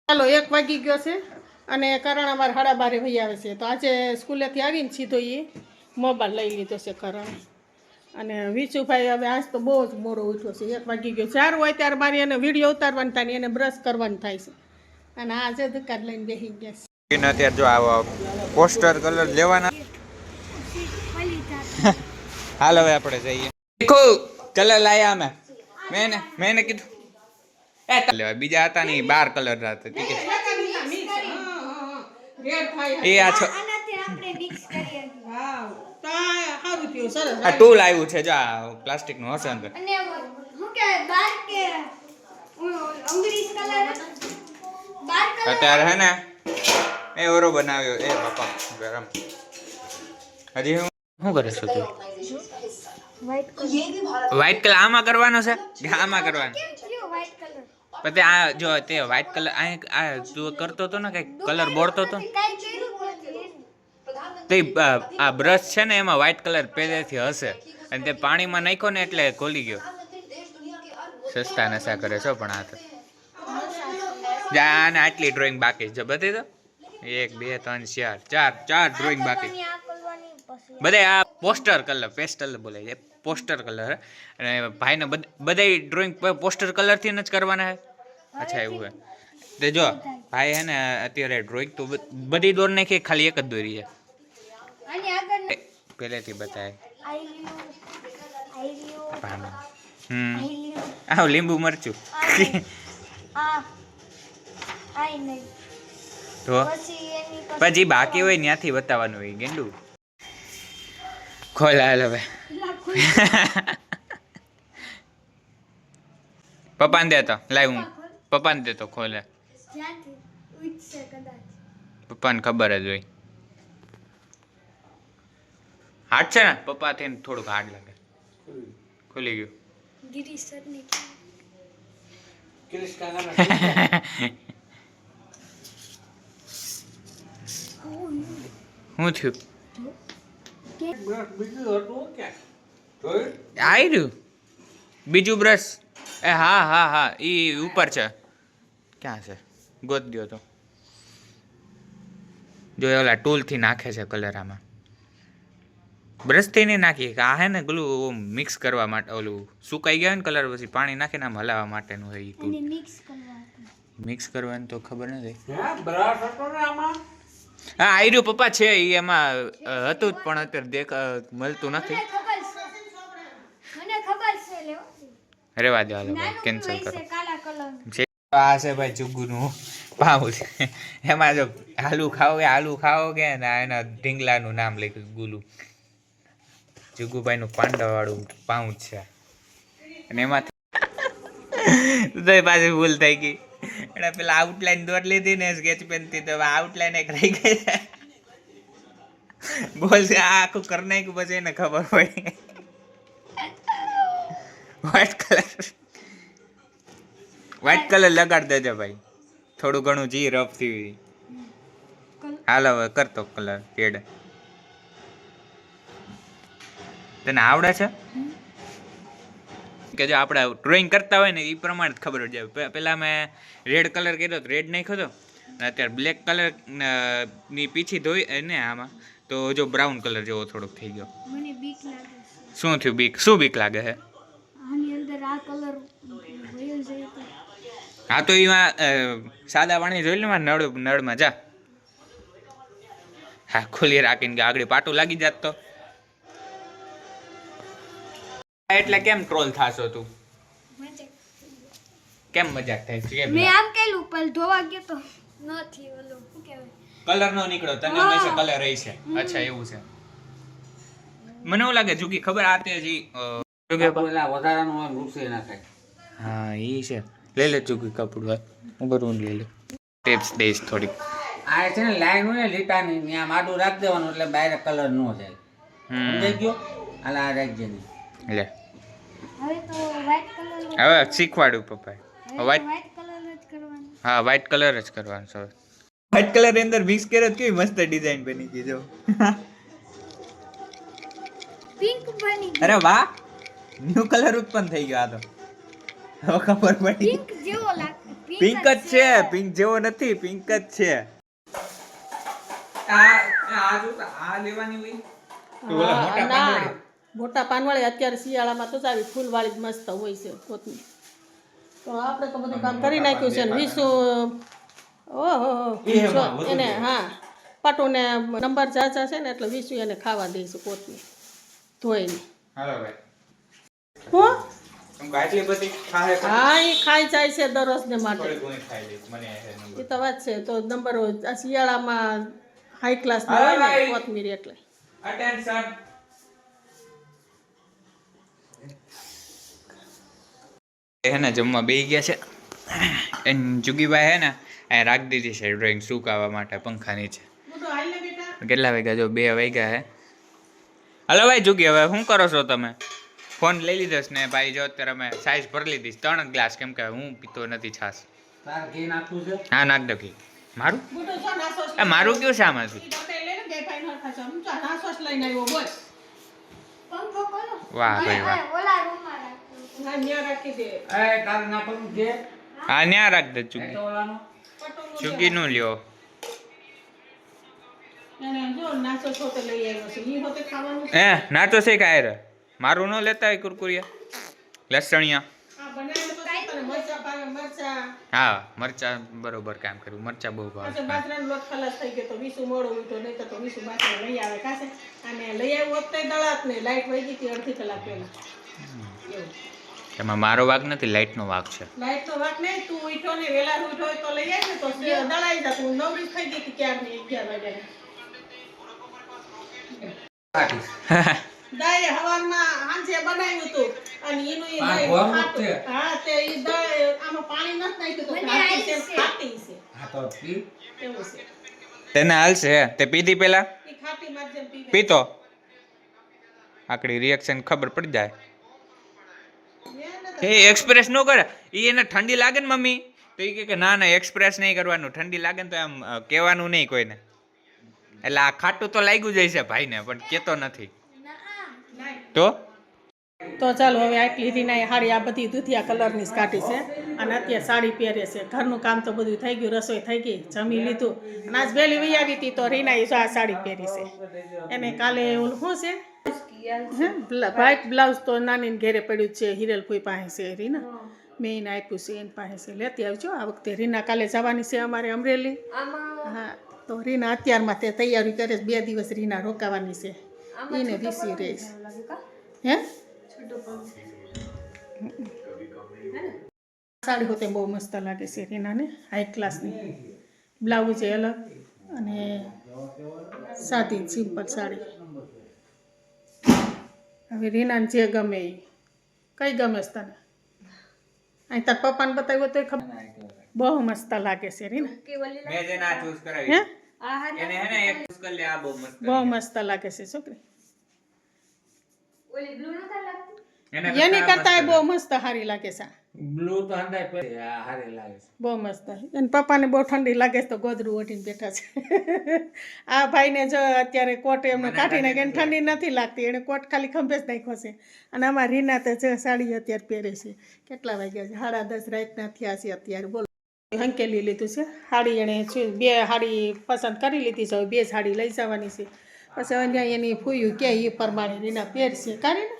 ચાલો 1 વાગી ગયો છે અને કરણ અમારે 12:30 વહી આવે છે. તો આજે સ્કૂલેથી આવીને સીધો એ મોબાઈલ લઈ લીધો છે કરણ. અને વિશુભાઈ હવે આજ તો બહુ જ મોડો ઉઠ્યો છે. 1 વાગી ગયો. 4 હોય ત્યારે મારી એને વિડીયો ઉતારવાનું થાય ને એને બ્રશ કરવાનું થાય છે. અને આજે દુકાન લઈને બેસી ગયા છે. અત્યારે જો આવો પોસ્ટર કલર લેવાના. હાલ હવે આપણે જઈએ. દેખો કલર લાયા મેં કીધું લેવા બીજા હતા ને 12 કલર હતા. ઠીક છે એ આ ટૂલ આવ્યું છે જો આ પ્લાસ્ટિક નું હશે અંદર. અત્યારે હે ને એ ઓરો બનાવ્યો એ બાપા ગરમ. હજી શું કરે છો તું? વ્હાઈટ કલર આમાં કરવાનો છે કે આમાં કરવાનો? પછી આ જો તે વ્હાઈટ કલર આ તું કરતો હતો ને કઈ કલર બોળતો હતો તે આ બ્રશ છે ને એમાં વ્હાઈટ કલર પહેલેથી હશે અને તે પાણીમાં નાખ્યો ને એટલે ખોલી ગયો. સસ્તા નશા કરે છો પણ આ તો જાને આટલી ડ્રોઈંગ બાકી છે. બધી તો 1 2 3 4 ચાર ડ્રોઈંગ બાકી બધે. આ પોસ્ટર કલર પેસ્ટલ બોલે છે પોસ્ટર કલર. અને ભાઈને બધા ડ્રોઈંગ પોસ્ટર કલર થી જ કરવાના છે. અચ્છા એવું હે તે જો ભાઈ હે ને અત્યારે ડ્રોઈંગ તો બધી દોર નાખી ખાલી એક જ દોરી છે પહેલેથી બતાય. આવ લીંબુ મરચું તો પછી બાકી હોય ત્યાંથી બતાવવાનું હોય ગેંડું. ખોલ હાલ હવે પપ્પાને દે તો લાવ હું પપ્પાને દે તો ખોલે. પપ્પાને ખબર જ હોય. હાર્ડ છે ને પપ્પા થઈને થોડુંક હાર્ડ લાગે. ખુલી ગયું. શું થયું? આવી રહ્યું બીજું બ્રશ. એ હા ઈ ઉપર છે. ક્યાં છે? ગોત દો તો. જો ઓલા ટૂલ થી નાખે છે કલર આમાં. બ્રશ થી નહીં નાખીએ આ હે ને પેલું મિક્સ કરવા માટે ઓલું સુકાઈ ગયા ને કલર પછી પાણી નાખીને આમ હલાવવા માટેનું હોય ટૂલ. મિક્સ કરવાનું તો ખબર નથી. હા આવી રહ્યું પપ્પા છે એ એમાં હતું જ પણ અત્યારે મળતું નથી. રેવા દે હાલો કેન્સલ કરો. આ છે ભાઈ ચુગુનું પાઉં છે. એમાં જો આલુ ખાઓ કે એના ઢીંગલાનું નામ લખ્યું ગુલુ. જુગુભાઈનું પાંડા વાળું પાઉં છે. અને એમાંથી તો પાછી ભૂલ થઈ ગઈ. એટલે પેલા આઉટલાઈન દોર લીધી ને સ્કેચ પેન થી તો આઉટલાઈન એક રહી ગઈ છે. બોલ છે આ આખું કરી નાખ્યું પછી એને ખબર પડી. વ્હાઈટ કલર લગાડ દેજો ભાઈ થોડું ઘણું જી રફ થી. હાલ હવે કરતો કલર શેડ. તને આવડે છે કે જો આપણે ડ્રોઈંગ કરતા હોય ને એ પ્રમાણે જ ખબર પડી જાય. પેલા મેં રેડ કલર કર્યો તો રેડ નાખ્યો હતો અત્યારે બ્લેક કલર ની પીછી ધોઈ ને આમાં તો જો બ્રાઉન કલર જેવો થોડોક થઈ ગયો. શું થયું બીક? શું બીક લાગે છે? હા તો એમાં સાદા પાણી જોઈ લે નળમાં જા. હા ખુલ્લી રાખીને કે આગળ પાટું લાગી જાત તો. એટલે કેમ ટ્રોલ થાશો તું? કેમ મજાક થાય છે? મેં આમ કેલું પણ ધોવા ગયો તો નથી ઓલો શું કહેવાય કલર નો નીકળ્યો તને હંમેશા કલર રહી છે. અચ્છા એવું છે. મને એવું લાગે જુકી ખબર આ તે જી પેલા વધારાનું નુકસાન ના થાય. હા ઈ છે. લઈ લે ચૂકી કપડું ઉપર ઊંડ લઈ લે. ટિપ્સ દેશ થોડી. આ છે ને લાઈન હોય ને લીટાની ત્યાં માડું રાખ દેવાનું એટલે બહાર કલર ન જાય. સમજાઈ ગયો? હાલ આ રાખજે ને. લે હવે તો વ્હાઈટ કલર હવે શીખવાડું પપ્પાએ. વ્હાઈટ કલર જ કરવાનો. હા વ્હાઈટ કલર જ કરવાનો છે. વ્હાઈટ કલર ની અંદર મિક્સ કર્યો કેવી મસ્ત ડિઝાઇન બની ગઈ જો. પિંક બની અરે વાહ ન્યુ કલર ઉત્પન્ન થઈ ગયો આ તો. હવે ખબર પડી. પિંક જેવો લાગે. પિંક જ છે, પિંક જેવો નથી, પિંક જ છે. આ લેવાની હોય તો ઓલા મોટા ના પાંદડે. મોટા પાનવાળી અત્યારે શિયાળામાં તો સારી ફૂલવાળી જ મસ્ત હોય છે કોથમીર. તો આપણે તો બધું કામ કરી નાખ્યું છે ને વિશુ ઓહો એને હા પટુને નંબર જાજા છે ને એટલે વિશુ એને ખાવા દઈશું કોથમીર ધોઈને. હાલો ભાઈ. હું આમ આટલી બધી ખાહે તો હા એ ખાઈ જાય છે દરરોજને માટે થોડી ઘણી ખાઈ લઈશ. મને હે એ નંબર. તો વાત છે. તો નંબર આ શિયાળામાં હાઈ ક્લાસમાં હા, હોય ને ભાઈ. કોથમીર એટલે Attention. હે ને જમવા બેસી ગયા છે. એન જુગીભાઈ હે ને આ રાખી દીધી છે ડ્રોઈંગ સુકાવા માટે પંખા નીચે. મોટો હાલ ને બેટા. કેટલા વાગ્યા? જો 2 વાગ્યા હે. હલો ભાઈ જુગી, હવે શું કરો છો તમે? ફોન લઈ લીધો છે ને ભાઈ? જો અત્યારે અમે સાઈઝ ભરી લીધી 3 ગ્લાસ, કેમ કે હું પીતો નથી છાસ. હા નાખ દો ઘી. મારું મોટો જો નાસો મારું કયું છે આમાં શું? ઈ ડોટે લઈને બે ભાઈ નો ખાચો હું તો નાસો લઈને આવ્યો બોલ. પંખો કોનો વાહ ભાઈ વાહ. ઓલા રૂમમાં રાખો ના ન્યા રાખી દે. હા ન્યા રાખ દે ચુગી. પટોનું ચુગી નું લ્યો. એને જો નાસો છોતે લઈ આવ્યો છે ઈ હોતે ખાવાનું છે. નાચો છે કાય રે. મારું ન લેતા હોય કુરકુરિયા લસણિયા. આ બનાવ્યો તો શું તને મરચા ભાવે મરચા. હા મરચા બરોબર કામ કર્યું. મરચા બહુ ભાવે. પાછો બાજરાનો લોટ ખલાસ થઈ ગયો તો વિસુ મોડો ઉઠ્યો નહીં તો વિસુ બાજરા લઈ આવે કાશે અને લઈ આવ્યો હોત તોય દળાત નહીં. લાઈટ વહી ગઈ હતી અડધી કલાક પહેલા. એવું. એમાં મારો વાક નથી, લાઈટ નો વાક છે. લાઈટ તો વાત નહીં. તું ઉઠ્યો ને વેલા ઉઠ્યો હોય તો લઈ આવી ને તો દળાઈ જા. તું નવરી થઈ ગઈ હતી ક્યારની 11 વાગ્યાની. દાએ હવારમાં હાંજે બનાવ્યું હતું અને એનું ઈ દહીં ખાટું. હા તે ઈ દહીં આમાં પાણી નથી નાખ્યું તો ખાટી છે. એવું છે. તેને હાલશે. તે પીધી પેલા ઈ ખાટી માં જેમ પીવે. પીતો આકડી રિએક્શન ખબર પડી જાય. એ એક્સપ્રેસ નો કરે. ઈ એને ઠંડી લાગે ને મમ્મી તો ઈ કે ના ના એક્સપ્રેસ નહીં કરવાનું. ઠંડી લાગે ને તો આમ કહેવાનું નહીં કોઈને. એટલે આ ખાટું તો લાગ્યું જ હશે ભાઈને, પણ કેતો નથી. તો ચાલો હવે આટલી રીના હાડી આ બધી દૂધિયા કલરની જ કાઢી છે અને અત્યારે સાડી પહેરે છે. ઘરનું કામ તો બધું થઈ ગયું, રસોઈ થઈ ગઈ, જમી લીધું અને આજ વહેલી વહી આવી હતી તો રીનાએ જો આ સાડી પહેરી છે. એને કાલે ઓલું શું છે વ્હાઈટ બ્લાઉઝ તો નાનીને ઘેરે પડ્યું જ છે, હિરેલભાઈ પાસે છે રીના. મેં એને આપ્યું છે એની પાસે છે. લેતી આવજો આ વખતે. રીના કાલે જવાની છે અમારે અમરેલી. હા તો રીના અત્યારમાં તે તૈયારી કરે છે. 2 દિવસ રીના રોકાવાની છે. એને રીસી રહીશ હે સાડી હોતે બહુ મસ્ત લાગે છે રીનાને. હાઈ ક્લાસની બ્લાઉઝ એ અલગ અને સાદી સિમ્પલ સાડી. હવે રીનાને જે ગમે એ કઈ ગમે છે તને? અહીં તાર પપ્પાને બતાવ્યો તો ખબર બહુ મસ્ત લાગે છે રીના. મેં જેને આ ચૂઝ કરાવી હે એને હે ને એક ચૂઝ કરી લે. આ બહુ મસ્ત બહુ મસ્ત લાગે છે છોકરી. ઓલી બ્લુ નતા લાગતી એની કરતા બહુ મસ્ત સારી લાગે છે. બ્લુ તો હંધાય પછી આ હારી લાગે છે. બહુ મસ્ત. એને પપ્પાને બહુ ઠંડી લાગે છે તો ગોદરું ઓઢીને બેઠા છે. આ ભાઈને જો અત્યારે કોટ એમને કાઢી નાખે. એને ઠંડી નથી લાગતી. એને કોટ ખાલી ખંભે જ નાખ્યો છે. અને આમાં રીના તો જો સાડી અત્યારે પહેરે છે. કેટલા વાગ્યા છે? 10:30 રાતના થયા છે અત્યારે. બોલો હંકેલી લીધું છે સાડી. એણે 2 સાડી પસંદ કરી લીધી છે. 2 સાડી લઈ જવાની છે. પછી અહીંયા એની ફૂયું કે એ પ્રમાણે રીના પહેરશે. કાઢીને